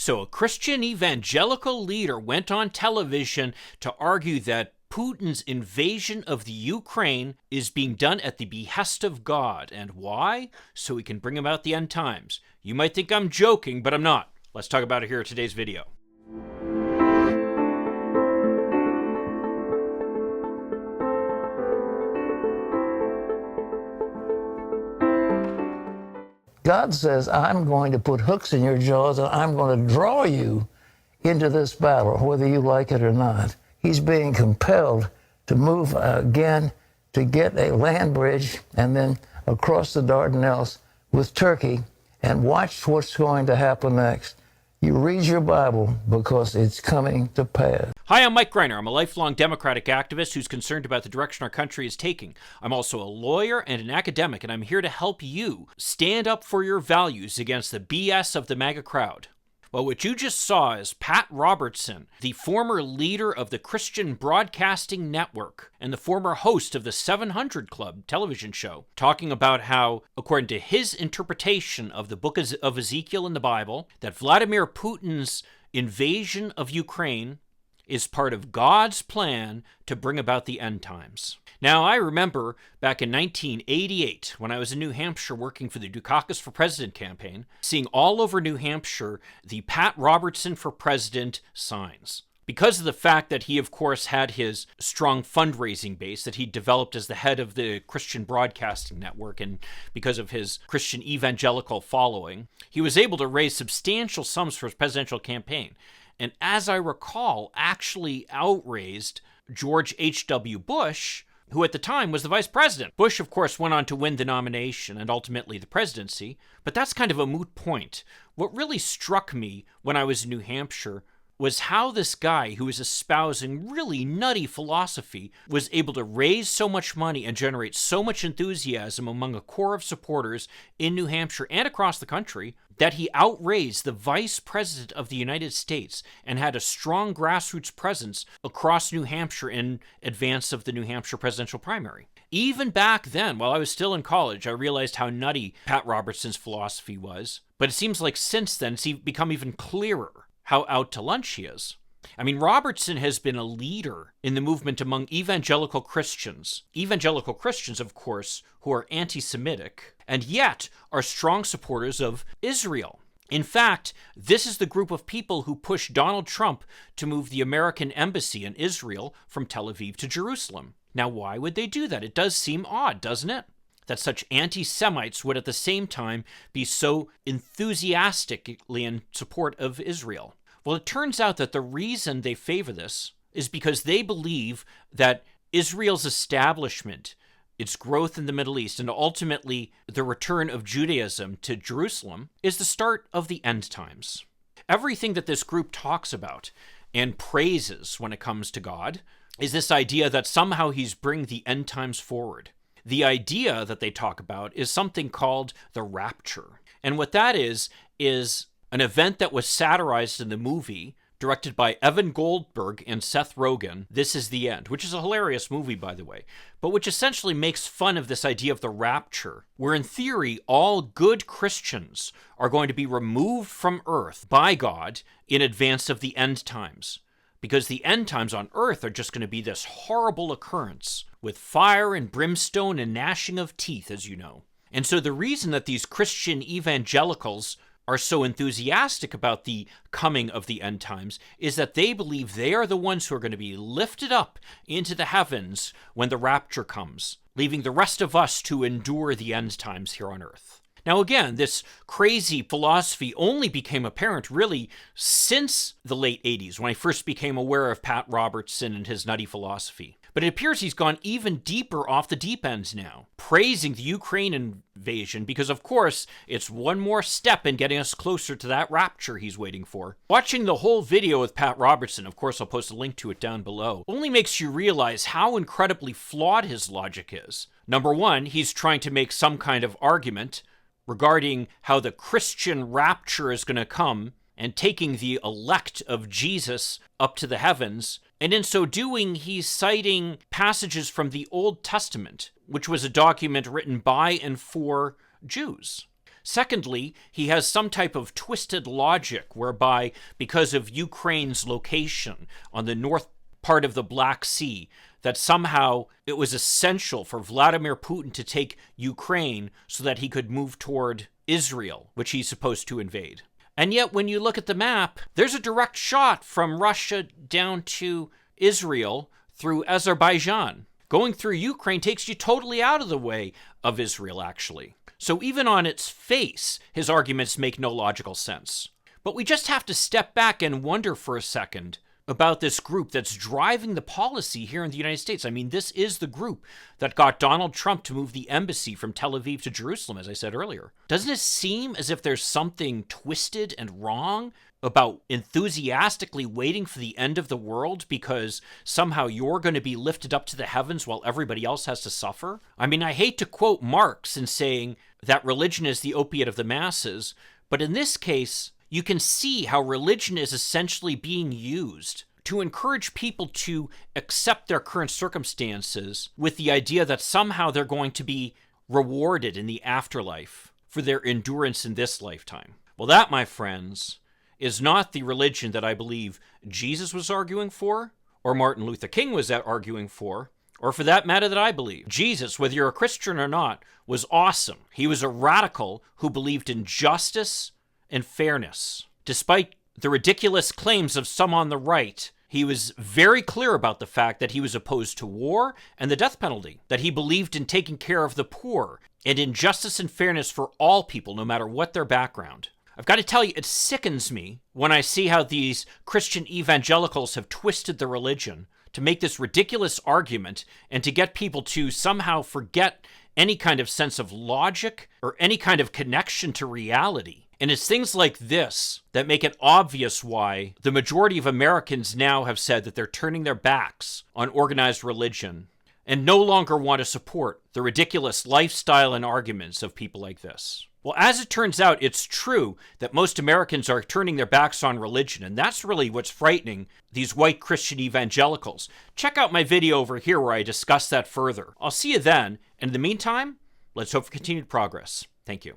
So a Christian evangelical leader went on television to argue that Putin's invasion of the Ukraine is being done at the behest of God. And why? So he can bring about the end times. You might think I'm joking, but I'm not. Let's talk about it here in today's video. God says, I'm going to put hooks in your jaws and I'm going to draw you into this battle, whether you like it or not. He's being compelled to move again to get a land bridge and then across the Dardanelles with Turkey, and watch what's going to happen next. You read your Bible because it's coming to pass. Hi, I'm Mike Greiner. I'm a lifelong Democratic activist who's concerned about the direction our country is taking. I'm also a lawyer and an academic, and I'm here to help you stand up for your values against the BS of the MAGA crowd. Well, what you just saw is Pat Robertson, the former leader of the Christian Broadcasting Network and the former host of the 700 Club television show, talking about how, according to his interpretation of the book of Ezekiel in the Bible, that Vladimir Putin's invasion of Ukraine is part of God's plan to bring about the end times. Now, I remember back in 1988, when I was in New Hampshire working for the Dukakis for President campaign, seeing all over New Hampshire the Pat Robertson for President signs. Because of the fact that he, of course, had his strong fundraising base that he developed as the head of the Christian Broadcasting Network, and because of his Christian evangelical following, he was able to raise substantial sums for his presidential campaign. And as I recall, actually outraised George H.W. Bush, who at the time was the vice president. Bush, of course, went on to win the nomination and ultimately the presidency, but that's kind of a moot point. What really struck me when I was in New Hampshire was how this guy who was espousing really nutty philosophy was able to raise so much money and generate so much enthusiasm among a core of supporters in New Hampshire and across the country that he outraised the vice president of the United States and had a strong grassroots presence across New Hampshire in advance of the New Hampshire presidential primary. Even back then, while I was still in college, I realized how nutty Pat Robertson's philosophy was. But it seems like since then, it's become even clearer how out to lunch he is. I mean, Robertson has been a leader in the movement among evangelical Christians. Evangelical Christians, of course, who are anti-Semitic, and yet are strong supporters of Israel. In fact, this is the group of people who pushed Donald Trump to move the American embassy in Israel from Tel Aviv to Jerusalem. Now, why would they do that? It does seem odd, doesn't it? That such anti-Semites would at the same time be so enthusiastically in support of Israel. Well, it turns out that the reason they favor this is because they believe that Israel's establishment, its growth in the Middle East, and ultimately the return of Judaism to Jerusalem is the start of the end times. Everything that this group talks about and praises when it comes to God is this idea that somehow he's bringing the end times forward. The idea that they talk about is something called the Rapture. And what that is an event that was satirized in the movie, directed by Evan Goldberg and Seth Rogen, This Is the End, which is a hilarious movie, by the way, but which essentially makes fun of this idea of the rapture, where in theory, all good Christians are going to be removed from earth by God in advance of the end times. Because the end times on earth are just going to be this horrible occurrence with fire and brimstone and gnashing of teeth, as you know. And so the reason that these Christian evangelicals are so enthusiastic about the coming of the end times is that they believe they are the ones who are going to be lifted up into the heavens when the rapture comes, leaving the rest of us to endure the end times here on earth. Now again, this crazy philosophy only became apparent really since the late 80s, when I first became aware of Pat Robertson and his nutty philosophy. But it appears he's gone even deeper off the deep end now, praising the Ukraine invasion because, of course, it's one more step in getting us closer to that rapture he's waiting for. Watching the whole video with Pat Robertson, of course I'll post a link to it down below, only makes you realize how incredibly flawed his logic is. Number one, he's trying to make some kind of argument regarding how the Christian rapture is going to come and taking the elect of Jesus up to the heavens. And in so doing, he's citing passages from the Old Testament, which was a document written by and for Jews. Secondly, he has some type of twisted logic whereby, because of Ukraine's location on the north part of the Black Sea, that somehow it was essential for Vladimir Putin to take Ukraine so that he could move toward Israel, which he's supposed to invade. And yet, when you look at the map, there's a direct shot from Russia down to Israel through Azerbaijan. Going through Ukraine takes you totally out of the way of Israel, actually. So even on its face, his arguments make no logical sense. But we just have to step back and wonder for a second about this group that's driving the policy here in the United States. I mean, this is the group that got Donald Trump to move the embassy from Tel Aviv to Jerusalem, as I said earlier. Doesn't it seem as if there's something twisted and wrong about enthusiastically waiting for the end of the world because somehow you're going to be lifted up to the heavens while everybody else has to suffer? I mean, I hate to quote Marx in saying that religion is the opiate of the masses, but in this case, you can see how religion is essentially being used to encourage people to accept their current circumstances with the idea that somehow they're going to be rewarded in the afterlife for their endurance in this lifetime. Well, that, my friends, is not the religion that I believe Jesus was arguing for, or Martin Luther King was arguing for, or for that matter that I believe. Jesus, whether you're a Christian or not, was awesome. He was a radical who believed in justice and fairness. Despite the ridiculous claims of some on the right, he was very clear about the fact that he was opposed to war and the death penalty, that he believed in taking care of the poor and in justice and fairness for all people, no matter what their background. I've got to tell you, it sickens me when I see how these Christian evangelicals have twisted the religion to make this ridiculous argument and to get people to somehow forget any kind of sense of logic or any kind of connection to reality. And it's things like this that make it obvious why the majority of Americans now have said that they're turning their backs on organized religion and no longer want to support the ridiculous lifestyle and arguments of people like this. Well, as it turns out, it's true that most Americans are turning their backs on religion, and that's really what's frightening these white Christian evangelicals. Check out my video over here where I discuss that further. I'll see you then, and in the meantime, let's hope for continued progress. Thank you.